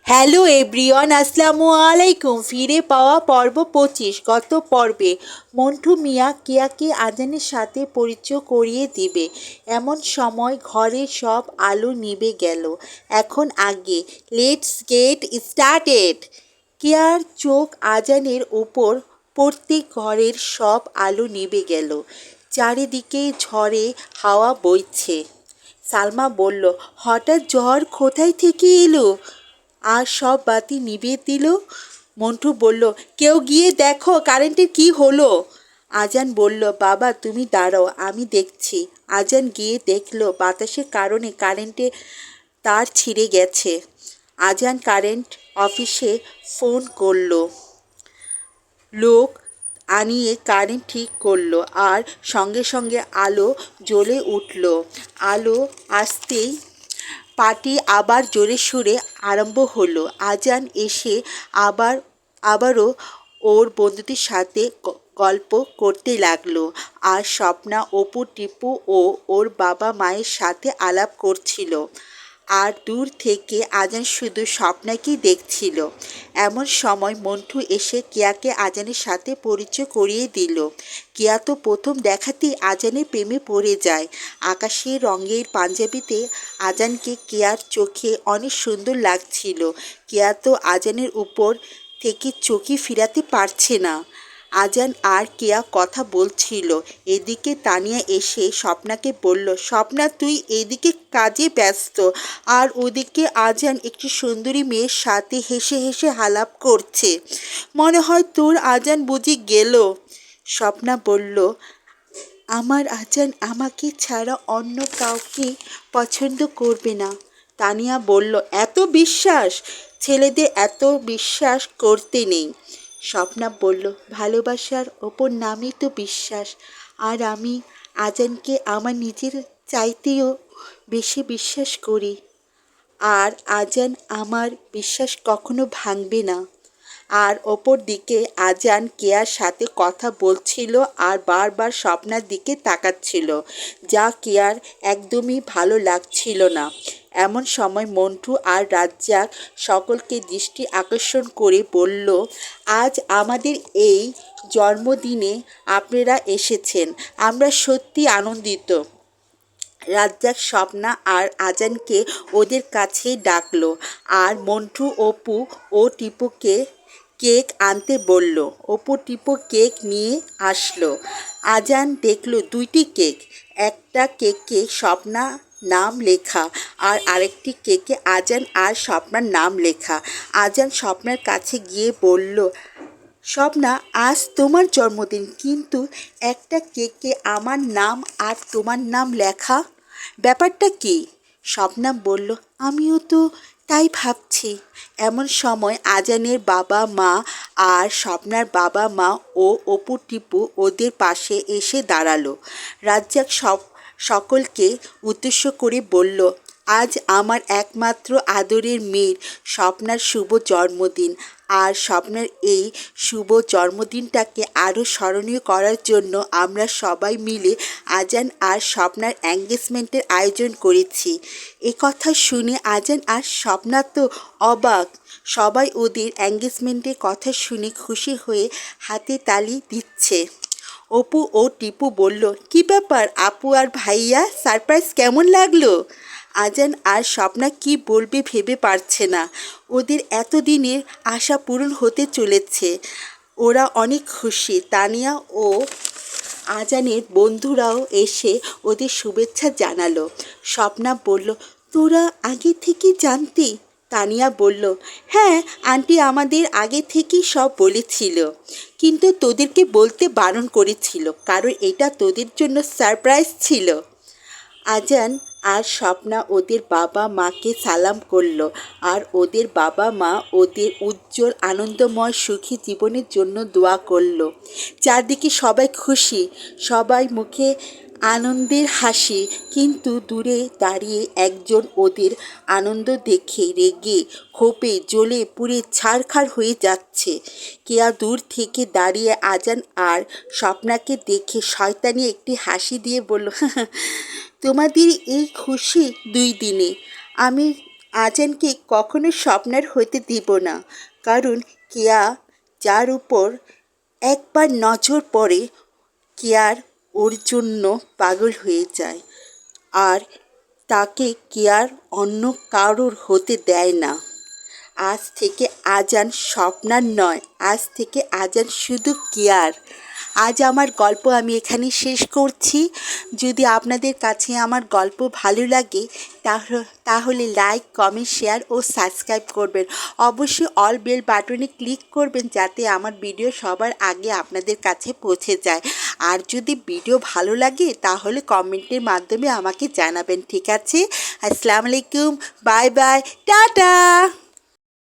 Hello everyone, আসসালামু আলাইকুম। ফিরে পাওয়া পর্ব 25। গত পর্বে মন্টু মিয়া কেয়াকে আজানের সাথে পরিচয় করিয়ে দিবে এমন সময় ঘরের সব আলো নিভে গেল। এখন আগে লেটস গেট স্টার্টেড। কেয়ার চোখ আজানের উপর পড়তে ঘরের সব আলো নিভে গেল। চারিদিকে ঝড়ে হাওয়া বইছে। সালমা বলল, হঠাৎ ঝড় কোথায় থেকে এলো আর সব বাতি নিভিয়ে দিল? মন্টু বলল, কেউ গিয়ে দেখো কারেন্টের কি হলো। আজান বলল, বাবা তুমি দাঁড়াও, আমি দেখছি। আজান গিয়ে দেখলো বাতাসের কারণে কারেন্টে তার ছিঁড়ে গেছে। আজান কারেন্ট অফিসে ফোন করলো, লোক আনিয়ে কারেন্ট ঠিক করলো আর সঙ্গে সঙ্গে আলো জ্বলে উঠল। আলো আসতেই পার্টি আবার জোরে সুরে আরম্ভ হলো। আজান এসে আবারও ওর বন্ধুদের সাথে গল্প করতে লাগলো। আর স্বপ্না অপু টিপু ও ওর বাবা মায়ের সাথে আলাপ করছিল। আর দূর থেকে আজান শুধু স্বপ্নাকেই দেখছিল। এমন সময় মন্টু এসে কেয়াকে আজানের সাথে পরিচয় করিয়ে দিল। কেয়া তো প্রথম দেখাতেই আজানের প্রেমে পড়ে যায়। আকাশি রঙের পাঞ্জাবিতে আজানকে কেয়ার চোখে অনেক সুন্দর লাগছিল। কেয়া তো আজানের উপর থেকে চোখই ফিরাতে পারছে না। আজান আর কেয়া কথা বলছিল, এদিকে তানিয়া এসে স্বপ্নাকে বলল, স্বপ্না তুই এদিকে কাজে ব্যস্ত, আর ওদিকে আজান একটি সুন্দরী মেয়ের সাথে হেসে হেসে আলাপ করছে। মনে হয় তোর আজান বুঝি গেল। স্বপ্না বলল, আমার আজান আমাকে ছাড়া অন্য কাউকে পছন্দ করবে না। তানিয়া বলল, এত বিশ্বাস? ছেলেদের এত বিশ্বাস করতে নেই। স্বপ্না বলল, ভালোবাসার ওপর নামই তো বিশ্বাস। আর আমি আজানকে আমার নিজের চাইতেও বেশি বিশ্বাস করি। আর আজান আমার বিশ্বাস কখনো ভাঙবে না। আর অপর দিকে আজান কেয়ার সাথে কথা বলছিল আর বারবার স্বপ্নার দিকে তাকাচ্ছিল, যা কেয়ার একদমই ভালো লাগছিল না। এমন সময় মন্টু আর রাজ্জাক সকলকে দৃষ্টি আকর্ষণ করে বলল, আজ আমাদের এই জন্মদিনে আপনারা এসেছেন, আমরা সত্যি আনন্দিত। রাজ্জাক স্বপ্না আর আজানকে ওদের কাছে ডাকলো আর মন্টু অপু ও টিপুকে কেক আনতে বলল। অপু টিপু কেক নিয়ে আসলো। আজান দেখলো দুইটি কেক। একটা কেকে স্বপ্না নাম লেখা আর আরেকটি কেকে আজান আর স্বপ্নার নাম লেখা। আজান স্বপ্নার কাছে গিয়ে বলল, স্বপ্না আজ তোমার জন্মদিন, কিন্তু একটা কেকে আমার নাম আর তোমার নাম লেখা, ব্যাপারটা কি? স্বপ্না বলল, আমিও তো তাই ভাবছি। এমন সময় আজানের বাবা মা আর স্বপ্নার বাবা মা ও অপু টিপু ওদের পাশে এসে দাঁড়ালো। রাজ্জাক সকলকে উদ্দেশ্য করে বলল, আজ আমার একমাত্র আদরের মেয়ের স্বপ্নার শুভ জন্মদিন। আর স্বপ্নার এই শুভ জন্মদিনটাকে আরও স্মরণীয় করার জন্য আমরা সবাই মিলে আজান আর স্বপ্নার এঙ্গেজমেন্টের আয়োজন করেছি। এ কথা শুনে আজান আর স্বপ্না তো অবাক। সবাই ওদের এঙ্গেজমেন্টের কথা শুনে খুশি হয়ে হাতে তালি দিচ্ছে। অপু ও টিপু বলল, কি ব্যাপার আপু আর ভাইয়া, সারপ্রাইজ কেমন লাগলো? আজান আর স্বপ্না কি বলবে ভেবে পারছে না। ওদের এতদিনের আশা পূরণ হতে চলেছে। ওরা অনেক খুশি। তানিয়া ও আজানের বন্ধুরাও এসে ওদের শুভেচ্ছা জানালো। স্বপ্না বলল, তোরা আগে থেকে জানতি? তানিয়া বলল, হ্যাঁ, আন্টি আমাদের আগে থেকেই সব বলেছিল, কিন্তু তোদেরকে বলতে বারণ করেছিল, কারণ এটা তোদের জন্য সারপ্রাইজ ছিল। আজান আর স্বপ্না ওদের বাবা মাকে সালাম করল আর ওদের বাবা মা ওদের উজ্জ্বল আনন্দময় সুখী জীবনের জন্য দোয়া করল। চারদিকে সবাই খুশি, সবাই মুখে আনন্দের হাসি, কিন্তু দূরে দাঁড়িয়ে একজন ওদের আনন্দ দেখে রেগে ক্ষোভে জ্বলে পুড়ে ছারখার হয়ে যাচ্ছে। কেয়া দূর থেকে দাঁড়িয়ে আজান আর স্বপ্নাকে দেখে শয়তানি একটি হাসি দিয়ে বলল, তোমাদের এই খুশি 2 দিনে, আমি আজানকে কখনো স্বপ্নার হতে দিব না, কারণ কেয়া যার উপর একবার নজর পড়ে কেয়ার ওর জন্য পাগল হয়ে যায়, আর তাকে কেয়ার অন্য কারোর হতে দেয় না। আজ থেকে আজান স্বপ্নার নয়, আজ থেকে আজান শুধু কেয়ার। আজ আমার গল্প আমি এখানে শেষ করছি। যদি আপনাদের কাছে আমার গল্প ভালো লাগে তাহলে লাইক, কমেন্ট, শেয়ার ও সাবস্ক্রাইব করবেন। অবশ্যই অল বেল বাটনে ক্লিক করবেন যাতে আমার ভিডিও সবার আগে আপনাদের কাছে পৌঁছে যায়। আর যদি ভিডিও ভালো লাগে তাহলে কমেন্টের মাধ্যমে আমাকে জানাবেন। ঠিক আছে? আসসালামু আলাইকুম, বাই বাই, টাটা।